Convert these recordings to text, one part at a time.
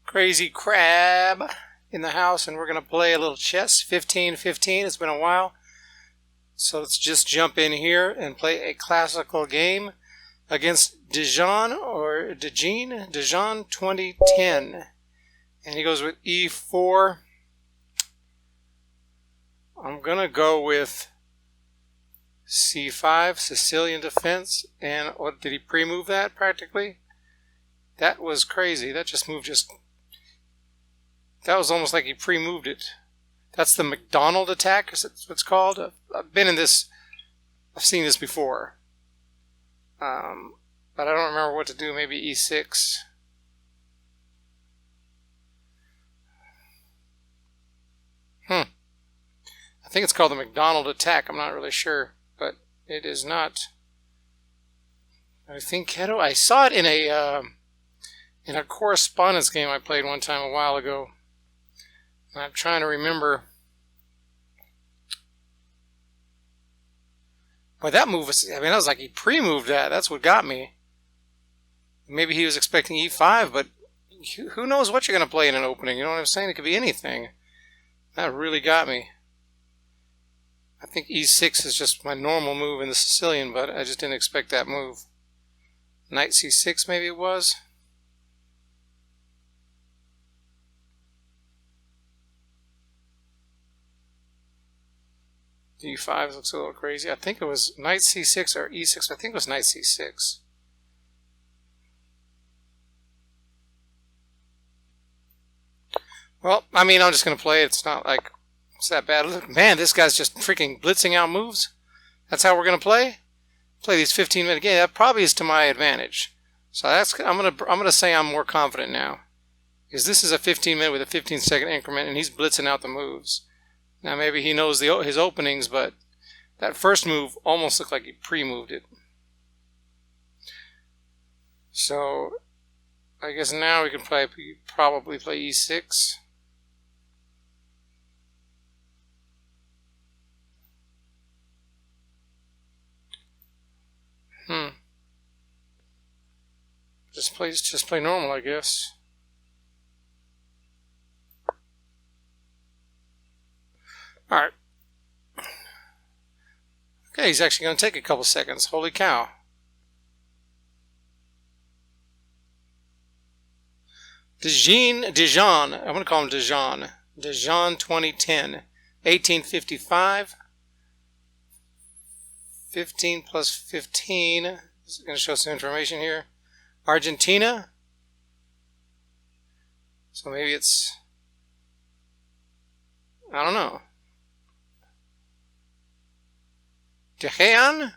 Crazy Crab in the house, and we're going to play a little chess. 15-15. It's been a while. So let's just jump in here and play a classical game against Dijon 2010. And he goes with e4. I'm going to go with c5, Sicilian Defense. And what did he pre-move that practically? That was crazy. That just moved that was almost like he pre-moved it. That's the McDonnell Attack, is that what it's called? I've been in this, I've seen this before. But I don't remember what to do. Maybe e6. I think it's called the McDonnell Attack. I'm not really sure, but it is not. I think I saw it in a correspondence game I played one time a while ago. I'm trying to remember. But that move was, I mean, that was like he pre-moved that. That's what got me. Maybe he was expecting e5, but who knows what you're going to play in an opening? You know what I'm saying? It could be anything. That really got me. I think e6 is just my normal move in the Sicilian, but I just didn't expect that move. Knight c6 maybe it was. d5 looks a little crazy. I think it was knight c6 or e6. I think it was knight c6. Well, I mean, I'm just going to play it. It's not like it's that bad. Look, man, this guy's just freaking blitzing out moves. That's how we're going to play? Play these 15-minute games. That probably is to my advantage. So I'm going to say I'm more confident now. Because this is a 15-minute with a 15-second increment, and he's blitzing out the moves. Now maybe he knows his openings, but that first move almost looked like he pre-moved it. So I guess now we can probably play e6. Just play normal, I guess. All right. Okay, he's actually going to take a couple seconds. Holy cow. Dijon, I'm going to call him Dijon. Dijon 2010. 1855. 15 plus 15. This is going to show some information here. Argentina. So maybe it's, I don't know. Teheran,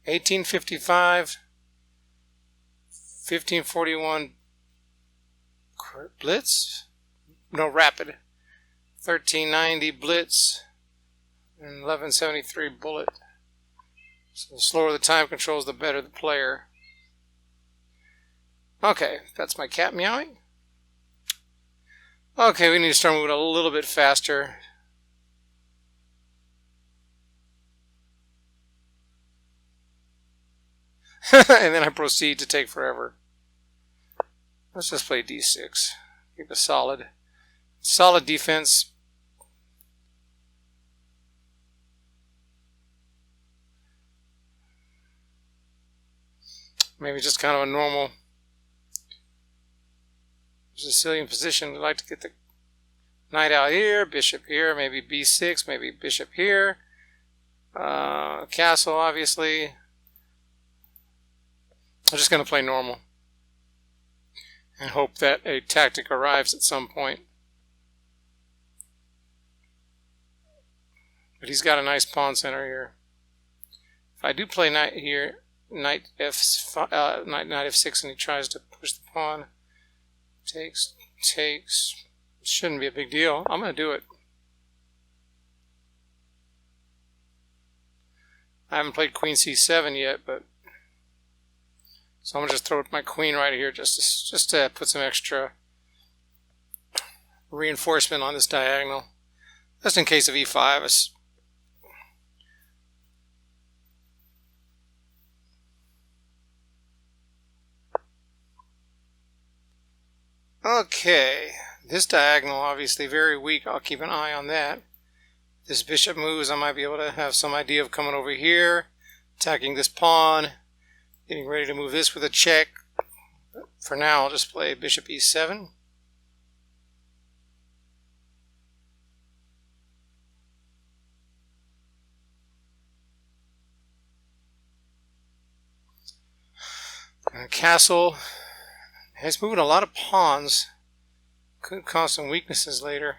1855, 1541 blitz, no rapid, 1390 blitz, and 1173 bullet. So the slower the time controls, the better the player. Okay, that's my cat meowing. Okay, we need to start moving a little bit faster. And then I proceed to take forever. Let's just play d6. Keep a solid defense. Maybe just kind of a normal Sicilian position. We'd like to get the knight out here, bishop here, maybe b6, maybe bishop here. Castle, obviously. I'm just going to play normal and hope that a tactic arrives at some point. But he's got a nice pawn center here. If I do play knight here, knight f6, and he tries to push the pawn, takes. It shouldn't be a big deal. I'm going to do it. I haven't played queen c7 yet, but so I'm going to just throw my queen right here just to put some extra reinforcement on this diagonal. Just in case of e5. Okay, this diagonal obviously very weak. I'll keep an eye on that. This bishop moves, I might be able to have some idea of coming over here, attacking this pawn, getting ready to move this with a check. But for now, I'll just play bishop e7. And castle. He's moving a lot of pawns. Could cause some weaknesses later.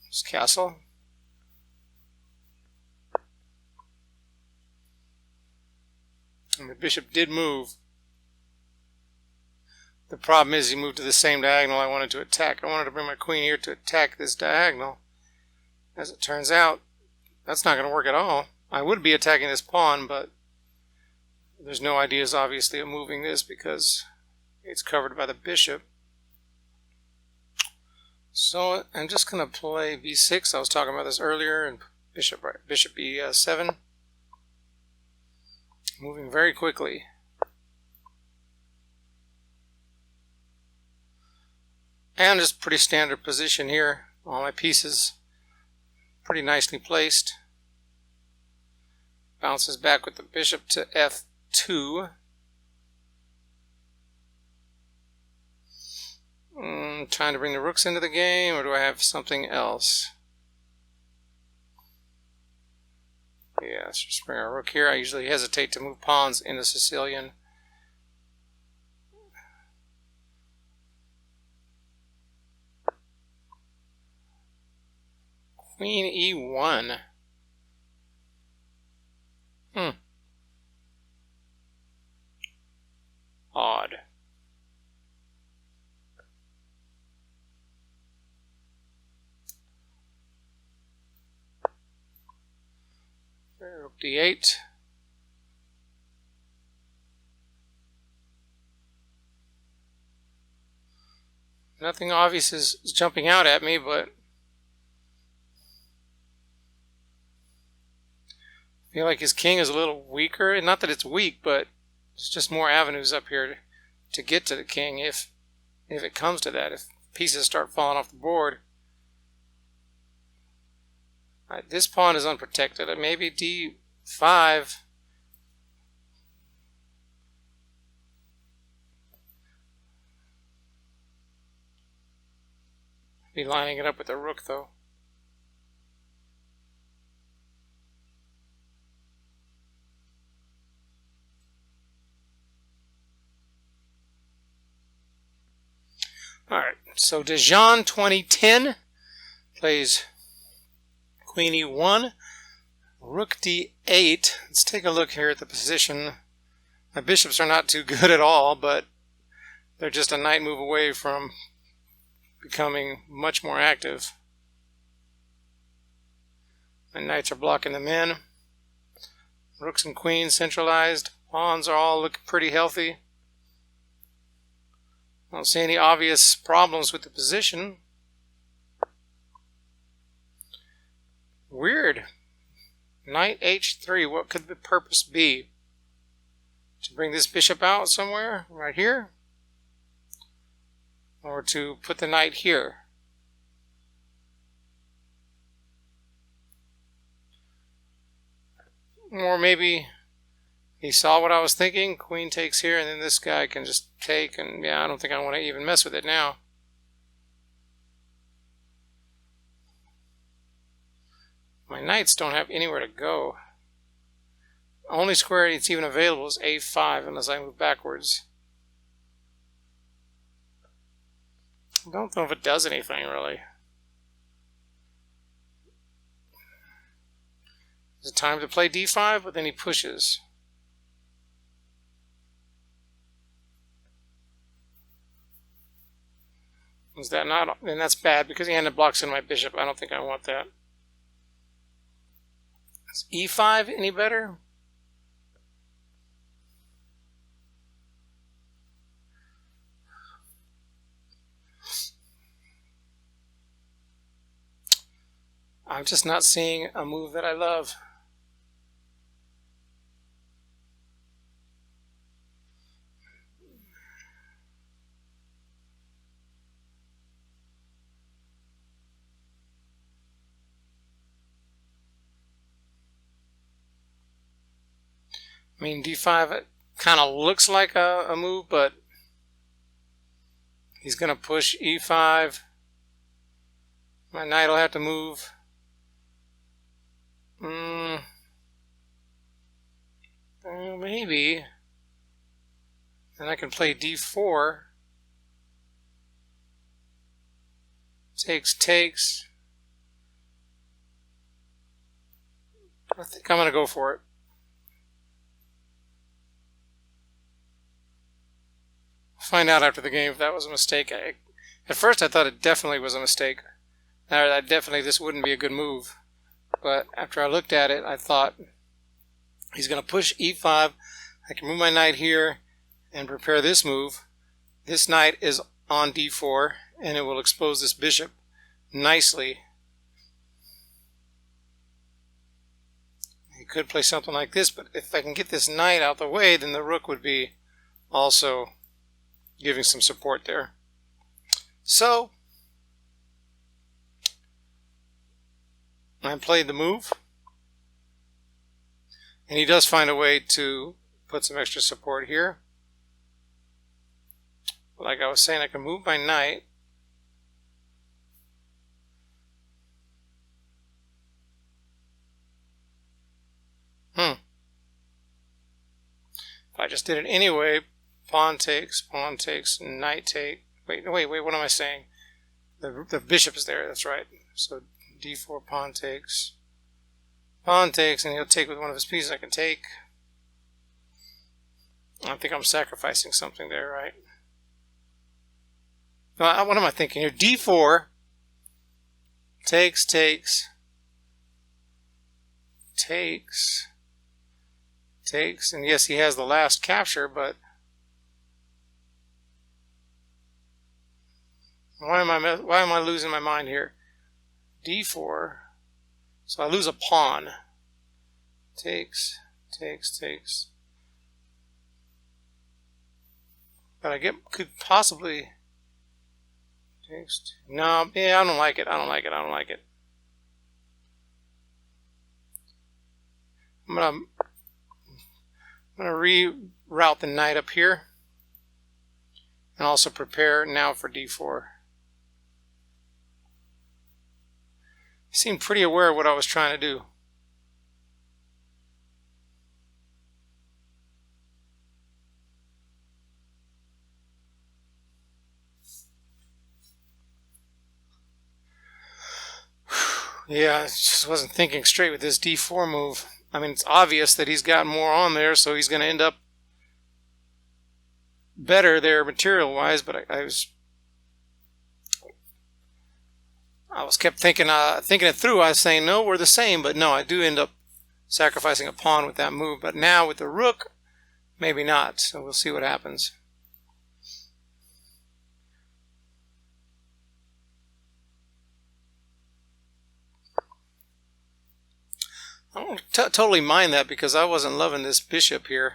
This castle. And the bishop did move. The problem is he moved to the same diagonal I wanted to attack. I wanted to bring my queen here to attack this diagonal. As it turns out, that's not going to work at all. I would be attacking this pawn, but there's no ideas, obviously, of moving this because it's covered by the bishop. So I'm just going to play b6. I was talking about this earlier, and bishop e7. Moving very quickly. And just pretty standard position here. All my pieces pretty nicely placed. Bounces back with the bishop to f2. Trying to bring the rooks into the game, or do I have something else? Yeah, let's just bring our rook here. I usually hesitate to move pawns in the Sicilian. Queen e1. Odd. Rook d8. Nothing obvious is jumping out at me, but I feel like his king is a little weaker. Not that it's weak, but there's just more avenues up here to get to the king if it comes to that. If pieces start falling off the board. This pawn is unprotected. Maybe d5. Be lining it up with the rook, though. Alright, so Dijon 2010 plays Queen e1, Rook d8. Let's take a look here at the position. My bishops are not too good at all, but they're just a knight move away from becoming much more active. My knights are blocking them in. Rooks and queens centralized. Pawns are all looking pretty healthy. I don't see any obvious problems with the position. Weird. Knight h3. What could the purpose be? To bring this bishop out somewhere? Right here? Or to put the knight here? Or maybe he saw what I was thinking. Queen takes here, and then this guy can just take. And yeah, I don't think I want to even mess with it now. My knights don't have anywhere to go. Only square it's even available is a5 unless I move backwards. I don't know if it does anything, really. Is it time to play d5? But then he pushes. Is that not? Then that's bad because he ended up blocking my bishop. I don't think I want that. Is e5 any better? I'm just not seeing a move that I love. I mean, d5 kind of looks like a move, but he's going to push e5. My knight will have to move. Maybe. Then I can play d4. Takes. I think I'm going to go for it. Find out after the game if that was a mistake. At first I thought it definitely was a mistake. This wouldn't be a good move. But after I looked at it, I thought he's going to push e5. I can move my knight here and prepare this move. This knight is on d4, and it will expose this bishop nicely. He could play something like this, but if I can get this knight out the way, then the rook would be also giving some support there. So I played the move, and he does find a way to put some extra support here. Like I was saying, I can move my knight. If I just did it anyway, pawn takes, knight take. Wait, what am I saying? The bishop is there, that's right. So d4, pawn takes, and he'll take with one of his pieces. I can take. I think I'm sacrificing something there, right? What am I thinking here? d4, takes, and yes, he has the last capture, but why am I losing my mind here? d4, so I lose a pawn. Takes. But I could possibly takes. No, yeah, I don't like it. I'm gonna reroute the knight up here, and also prepare now for d4. He seemed pretty aware of what I was trying to do. Yeah, I just wasn't thinking straight with this d4 move. I mean, it's obvious that he's got more on there, so he's going to end up better there material-wise, but I kept thinking it through. I was saying, no, we're the same, but no, I do end up sacrificing a pawn with that move. But now with the rook, maybe not, so we'll see what happens. I don't totally mind that because I wasn't loving this bishop here.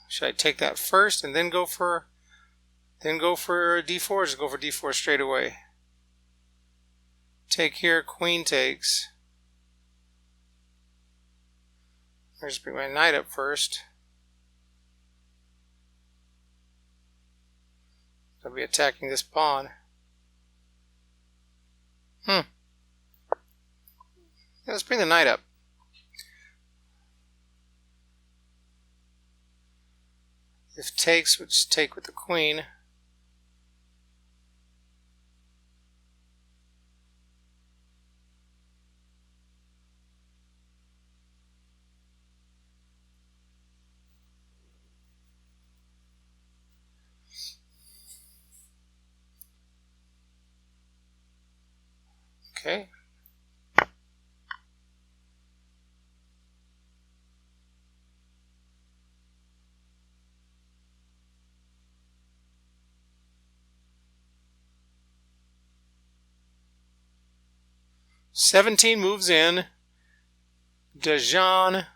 Should I take that first and then go for d4, or just go for d4 straight away? Take here, queen takes. I'll just bring my knight up first. I'll be attacking this pawn. Yeah, let's bring the knight up. If takes, we'll just take with the queen. Okay. "17 moves in. Dejan.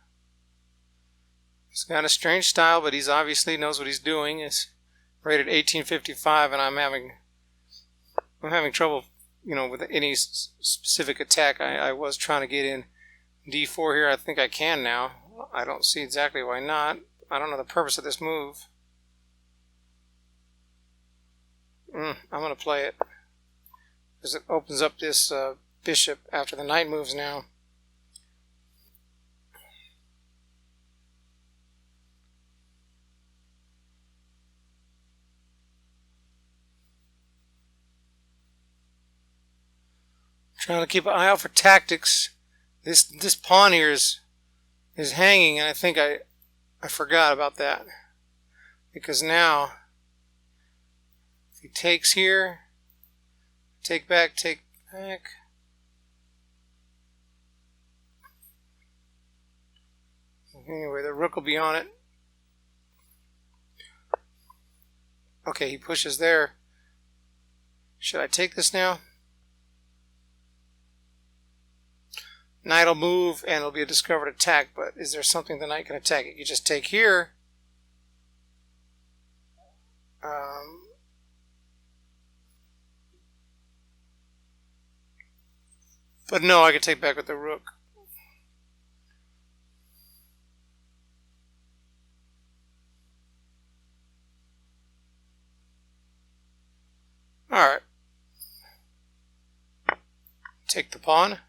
He's got a strange style, but he's obviously knows what he's doing. It's rated 1855, and I'm having trouble you know, with any specific attack. I was trying to get in d4 here. I think I can now. I don't see exactly why not. I don't know the purpose of this move. I'm going to play it because it opens up this bishop after the knight moves now. Trying to keep an eye out for tactics. This pawn here is hanging, and I think I forgot about that, because now if he takes here, take back. Anyway, the rook will be on it. Okay, he pushes there. Should I take this now? Knight will move and it'll be a discovered attack, but is there something the knight can attack? You just take here. But no, I could take back with the rook. Alright. Take the pawn.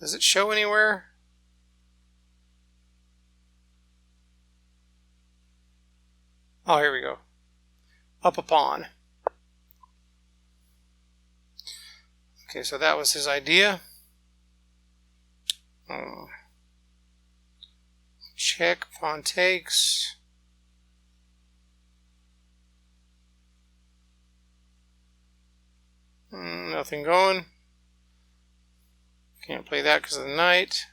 Does it show anywhere? Oh, here we go. Up a pawn. Okay, so that was his idea. Check, pawn takes. Nothing going. Can't play that because of the knight.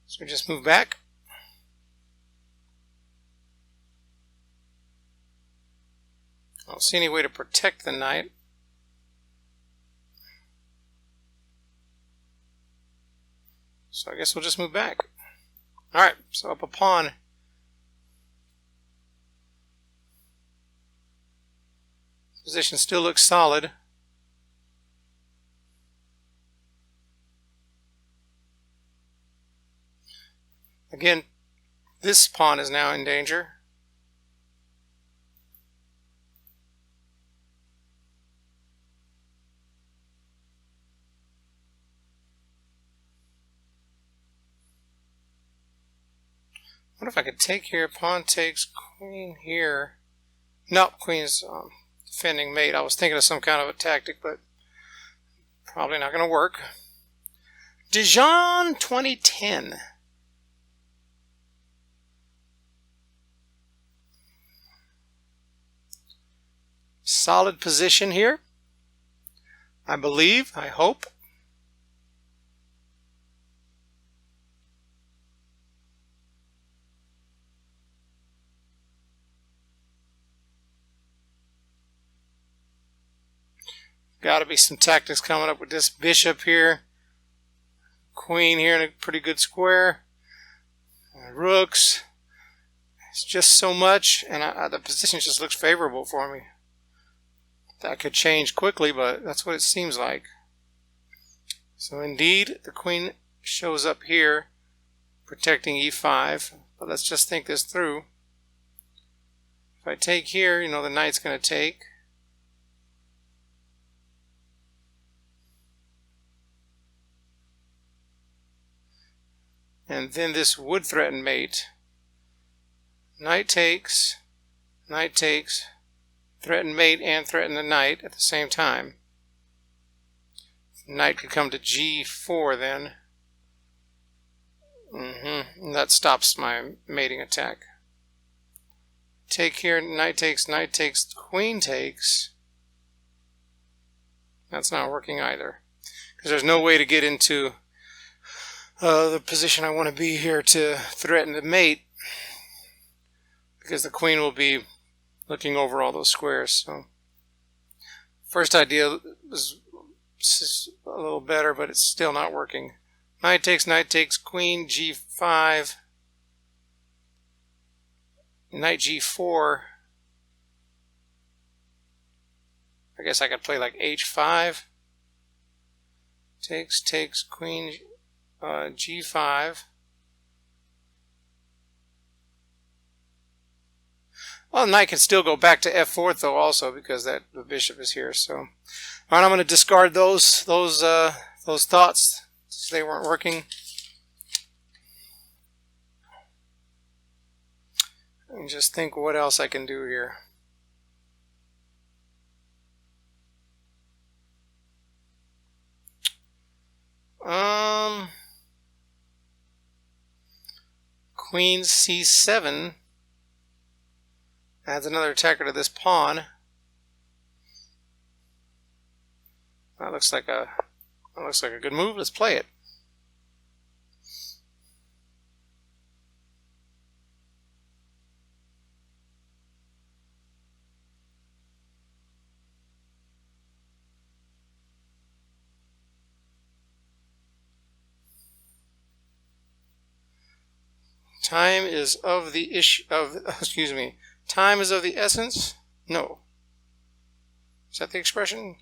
So we just move back. I don't see any way to protect the knight. So I guess we'll just move back. Alright, so up a pawn. Position still looks solid. Again, this pawn is now in danger. What if I could take here, pawn takes, queen here. Nope, queen's defending mate. I was thinking of some kind of a tactic, but probably not going to work. Dijon 2010. Solid position here, I believe, I hope. Got to be some tactics coming up with this bishop here. Queen here in a pretty good square. Rooks. It's just so much, and the position just looks favorable for me. That could change quickly, but that's what it seems like. So indeed, the queen shows up here, protecting e5. But let's just think this through. If I take here, you know, the knight's going to take. And then this would threaten mate. Knight takes, threaten mate and threaten the knight at the same time. Knight could come to g4 then. And that stops my mating attack. Take here, knight takes, queen takes. That's not working either. Because there's no way to get into the position I want to be here to threaten the mate, because the queen will be looking over all those squares. So first idea was a little better, but it's still not working. Knight takes, queen g5, knight g4. I guess I could play like h5. Takes, queen g5. Well, the knight can still go back to f4 though, also because the bishop is here. So, all right, I'm going to discard those thoughts. They weren't working. And just think what else I can do here. Queen c7 adds another attacker to this pawn. That looks like a good move. Let's play it. Time is of the time is of the essence? No. Is that the expression?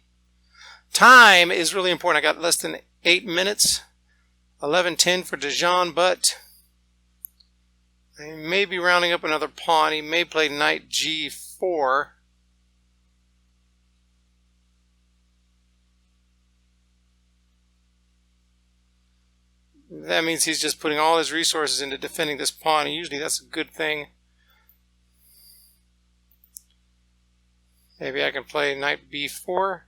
Time is really important. I got less than 8 minutes. 11:10 for Dijon, but I may be rounding up another pawn. He may play knight g4. That means he's just putting all his resources into defending this pawn. And usually that's a good thing. Maybe I can play knight b4.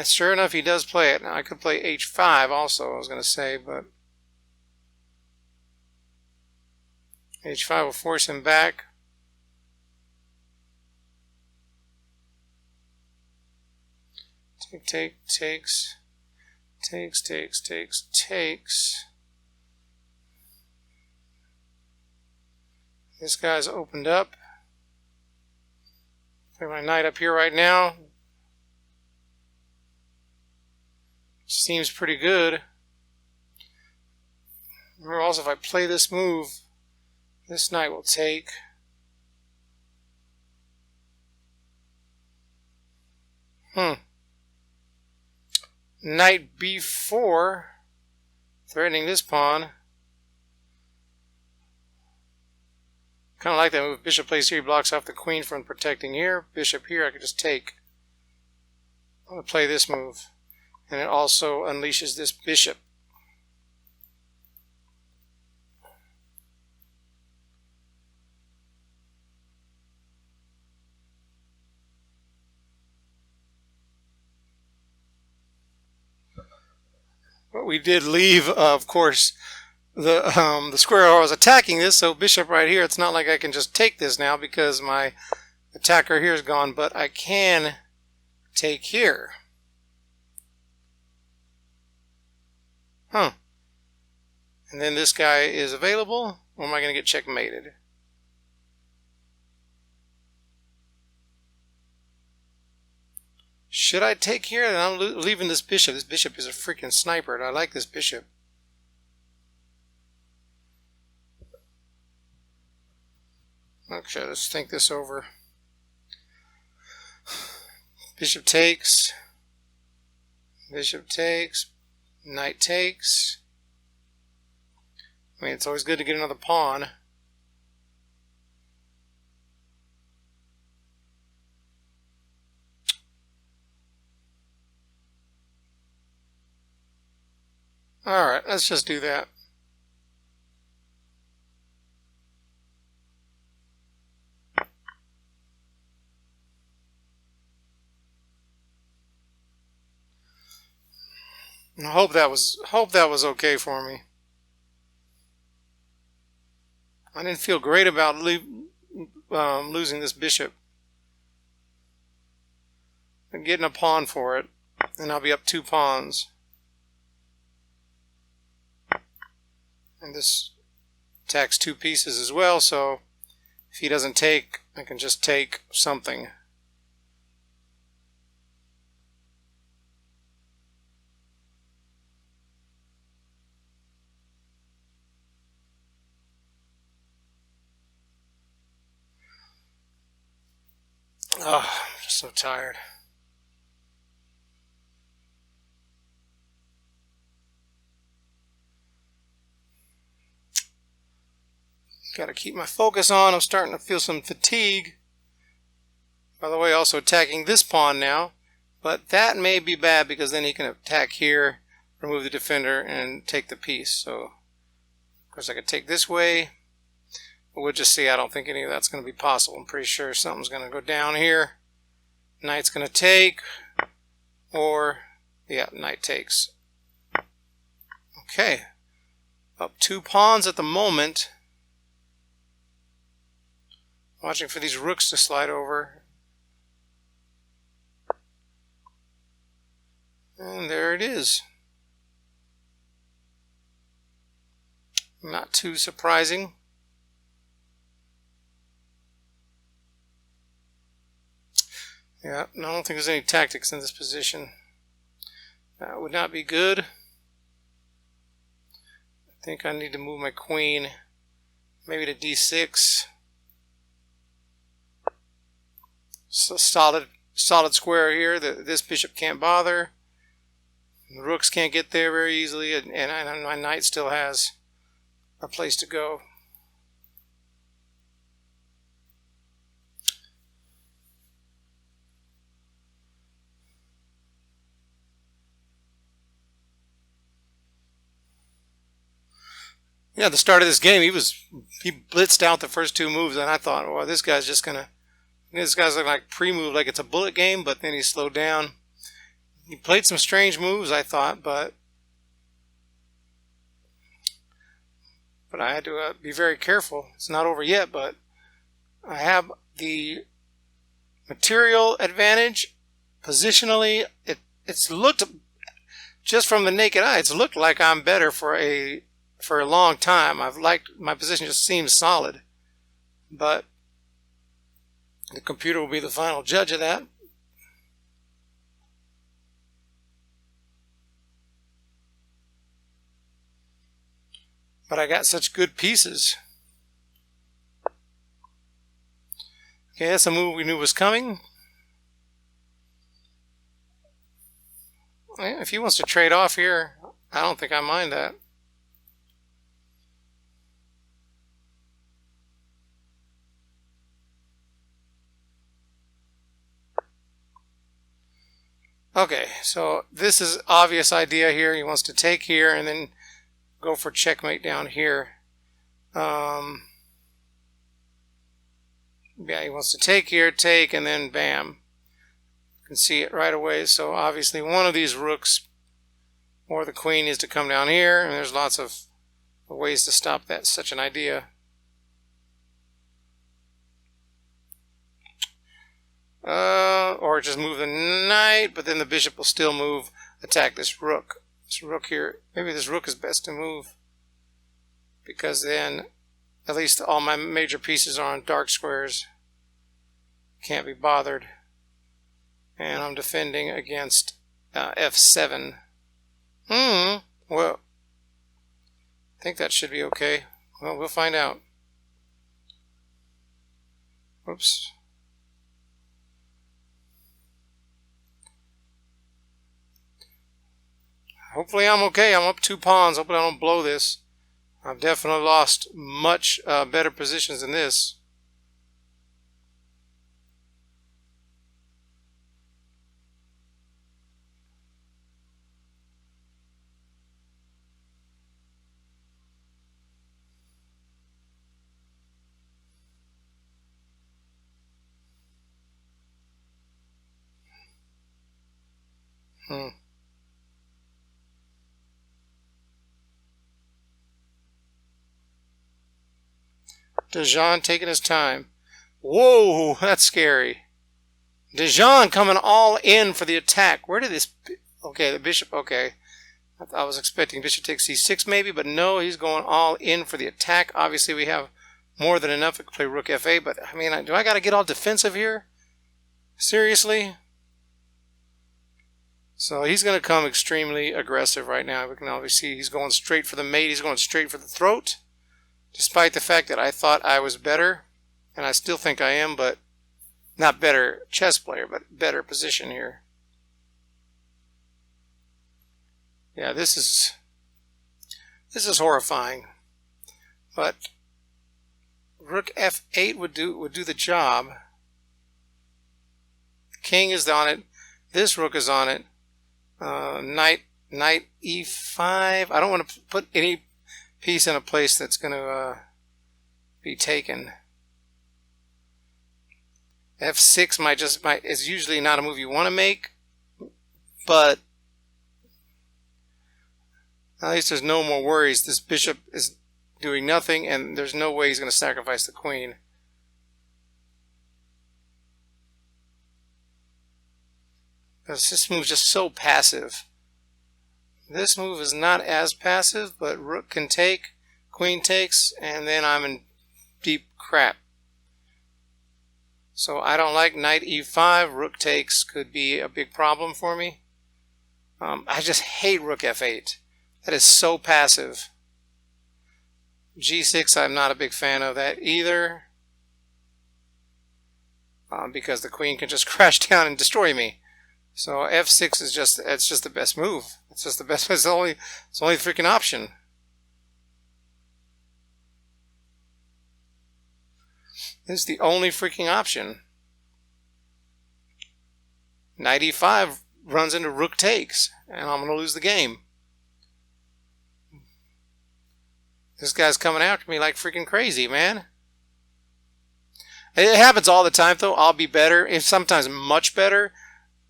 Sure enough, he does play it. Now, I could play h5 also, I was going to say, but h5 will force him back. Takes. This guy's opened up. Play my knight up here right now. Seems pretty good. Remember also, if I play this move, this knight will take. Knight b4, threatening this pawn. Kind of like that move. Bishop plays here, he blocks off the queen from protecting here. Bishop here, I could just take. I'm going to play this move. And it also unleashes this bishop. But we did leave, of course, the square I was attacking this, so bishop right here, it's not like I can just take this now because my attacker here is gone, but I can take here. And then this guy is available, or am I going to get checkmated? Should I take here? Then I'm leaving this bishop. This bishop is a freaking sniper, and I like this bishop. Okay, let's think this over. Bishop takes. Bishop takes. Knight takes. I mean, it's always good to get another pawn. Alright, let's just do that. I hope that was okay for me. I didn't feel great about losing this bishop. I'm getting a pawn for it, and I'll be up 2 pawns. And this attacks 2 pieces as well, so if he doesn't take, I can just take something. Oh, I'm just so tired. Got to keep my focus on. I'm starting to feel some fatigue. By the way, also attacking this pawn now. But that may be bad because then he can attack here, remove the defender, and take the piece. So, of course, I could take this way. But we'll just see. I don't think any of that's going to be possible. I'm pretty sure something's going to go down here. Knight's going to take. Or, yeah, knight takes. Okay. Up 2 pawns at the moment. Watching for these rooks to slide over. And there it is. Not too surprising. Yeah, I don't think there's any tactics in this position. That would not be good. I think I need to move my queen maybe to d6. So solid square here. This bishop can't bother. The rooks can't get there very easily, and my knight still has a place to go. Yeah, at the start of this game, he blitzed out the first 2 moves, and I thought, well, this guy's looking like pre-move, like it's a bullet game, but then he slowed down. He played some strange moves, I thought, but I had to be very careful. It's not over yet, but I have the material advantage. Positionally, it's looked, just from the naked eye, it's looked like I'm better for a long time. I've liked, my position just seems solid, but the computer will be the final judge of that. But I got such good pieces. Okay, that's a move we knew was coming. If he wants to trade off here, I don't think I mind that. Okay, so this is obvious idea here. He wants to take here and then go for checkmate down here. Yeah, he wants to take here, take, and then bam. You can see it right away. So obviously one of these rooks or the queen needs to come down here, and there's lots of ways to stop that, such an idea. Or just move the knight, but then the bishop will still move, attack this rook. This rook here, maybe this rook is best to move, because then at least all my major pieces are on dark squares. Can't be bothered. And I'm defending against f7. Well, I think that should be okay. Well, we'll find out. Whoops. Hopefully I'm okay. I'm up 2 pawns. Hopefully I don't blow this. I've definitely lost much better positions than this. Dejan taking his time. Whoa, that's scary. Dejan coming all in for the attack. Where did this... Okay, the bishop... Okay. I was expecting bishop takes c6 maybe, but no, he's going all in for the attack. Obviously, we have more than enough. I could play rook f8, but I mean, do I got to get all defensive here? Seriously? So he's going to come extremely aggressive right now. We can obviously see he's going straight for the mate. He's going straight for the throat, despite the fact that I thought I was better, and I still think I am, but not better chess player, but better position here. Yeah, this is horrifying. But rook f8 would do the job. King is on it. This rook is on it. Knight e5. I don't want to put any piece in a place that's going to be taken. f6 is usually not a move you want to make, but at least there's no more worries. This bishop is doing nothing, and there's no way he's going to sacrifice the queen. Because this move is just so passive. This move is not as passive, but rook can take, queen takes, and then I'm in deep crap. So I don't like knight e5. Rook takes could be a big problem for me. I just hate rook f8. That is so passive. g6, I'm not a big fan of that either. Because the queen can just crash down and destroy me. So f6 is just the best move. It's just the best. It's the only freaking option. It's the only freaking option. Knight e5 runs into rook takes, and I'm going to lose the game. This guy's coming after me like freaking crazy, man. It happens all the time, though. I'll be better, and sometimes much better.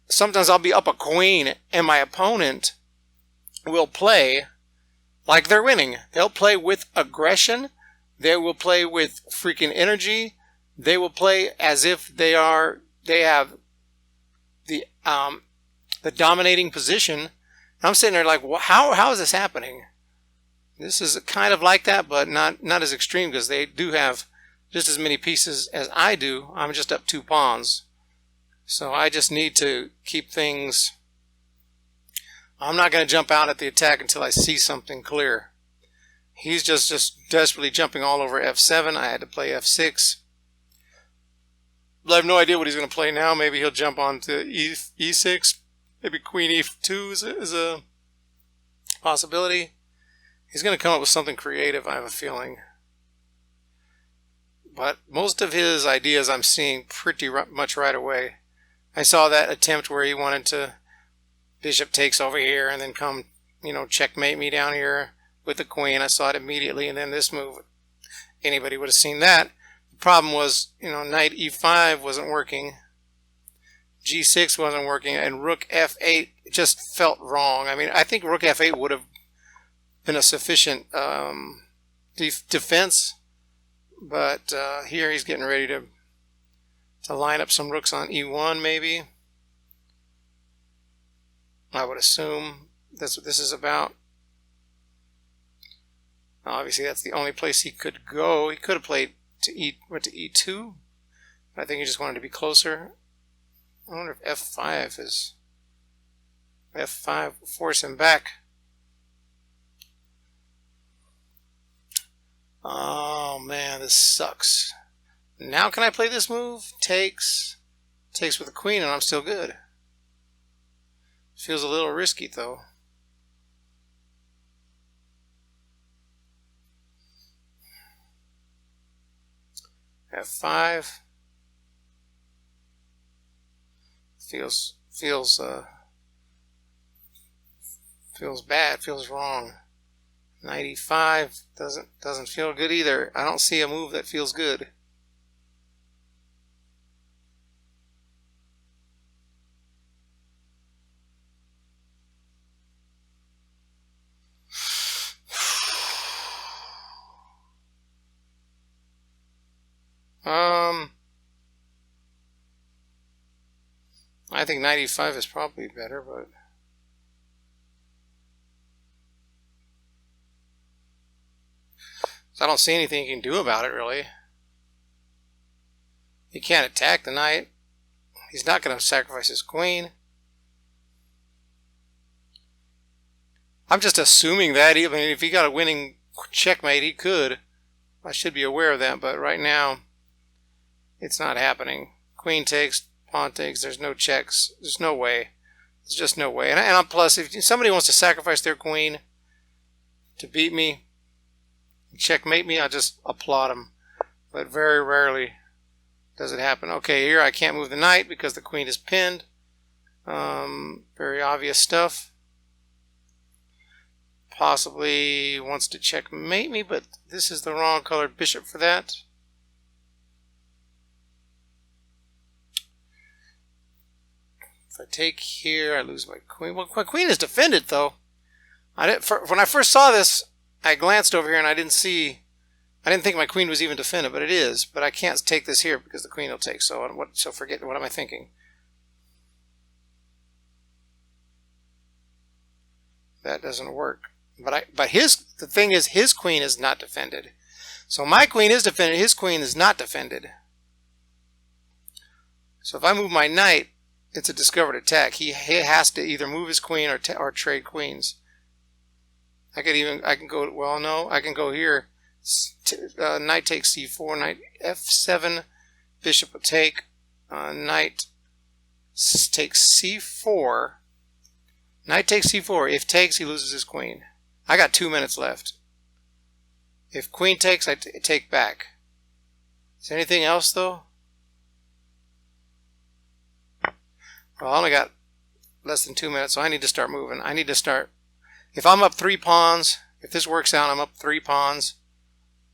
Sometimes I'll be up a queen, and my opponent will play like they're winning. They'll play with aggression. They will play with freaking energy. They will play as if they have the dominating position. I'm sitting there like, well, how is this happening? This is kind of like that, but not as extreme, because they do have just as many pieces as I do. I'm just up 2 pawns. So I just need to keep things. I'm not going to jump out at the attack until I see something clear. He's just desperately jumping all over f7. I had to play f6. But I have no idea what he's going to play now. Maybe he'll jump on to e6. Maybe queen e2 is a possibility. He's going to come up with something creative, I have a feeling. But most of his ideas I'm seeing pretty much right away. I saw that attempt where he wanted to bishop takes over here and then come, checkmate me down here with the queen. I saw it immediately, and then this move, anybody would have seen that. The problem was, knight e5 wasn't working, g6 wasn't working, and rook f8 just felt wrong. I mean, I think rook f8 would have been a sufficient defense, but here he's getting ready to line up some rooks on e1, maybe. I would assume that's what this is about. Obviously, that's the only place he could go. He could have played went to e2. But I think he just wanted to be closer. I wonder if f5 is... f5 will force him back. Oh man, this sucks. Now can I play this move? Takes with the queen, and I'm still good. Feels a little risky though. f5 feels bad, feels wrong. Knight e5 doesn't feel good either. I don't see a move that feels good. I think knight e5 is probably better, but So I don't see anything you can do about it, really. He can't attack the knight. He's not going to sacrifice his queen. I'm just assuming that. I mean, if he got a winning checkmate, he could. I should be aware of that, but right now, it's not happening. Queen takes, pawn takes, there's no checks. There's no way. There's just no way. And plus, if somebody wants to sacrifice their queen to beat me, checkmate me, I'll just applaud them. But very rarely does it happen. Okay, here I can't move the knight because the queen is pinned. Very obvious stuff. Possibly wants to checkmate me, but this is the wrong colored bishop for that. If I take here, I lose my queen. Well, my queen is defended, though. When I first saw this, I glanced over here and I didn't think my queen was even defended, but it is. But I can't take this here because the queen will take. So forget, what am I thinking? That doesn't work. But the thing is, his queen is not defended. So my queen is defended, his queen is not defended. So if I move my knight, it's a discovered attack. He has to either move his queen or trade queens. I can go, well, no, I can go here. Knight takes c4, knight f7, bishop will take, knight takes c4, knight takes c4. If takes, he loses his queen. I got 2 minutes left. If queen takes, I take back. Is there anything else, though? Well, I only got less than 2 minutes, so I need to start moving. I need to start. If I'm up 3 pawns, if this works out, I'm up 3 pawns.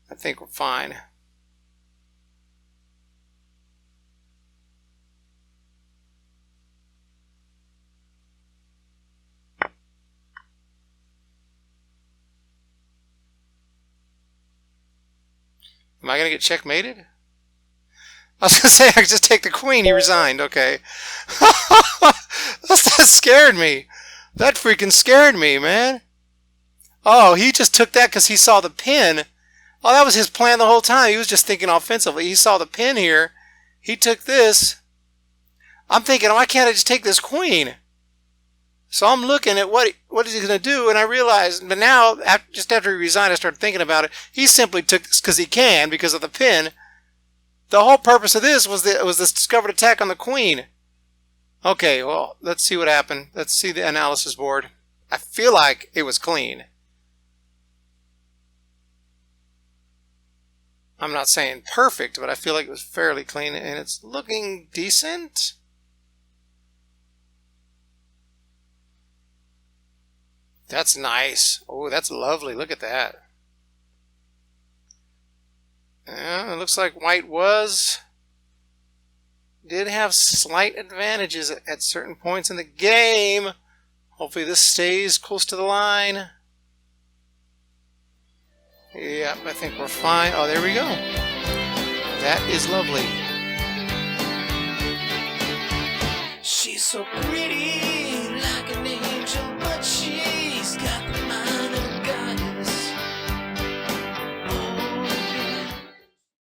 I think we're fine. Am I going to get checkmated? I was going to say I could just take the queen. He resigned. Okay. That scared me. That freaking scared me, man. Oh, he just took that because he saw the pin. Oh, that was his plan the whole time. He was just thinking offensively. He saw the pin here. He took this. I'm thinking, why can't I just take this queen? So I'm looking at what is he going to do, and I realized, but now, just after he resigned, I started thinking about it. He simply took this because he can, because of the pin. The whole purpose of this was this discovered attack on the queen. Okay, well, let's see what happened. Let's see the analysis board. I feel like it was clean. I'm not saying perfect, but I feel like it was fairly clean, and it's looking decent. That's nice. Oh, that's lovely. Look at that. It looks like white did have slight advantages at certain points in the game. Hopefully this stays close to the line. Yep, I think we're fine. Oh, there we go. That is lovely. She's so pretty.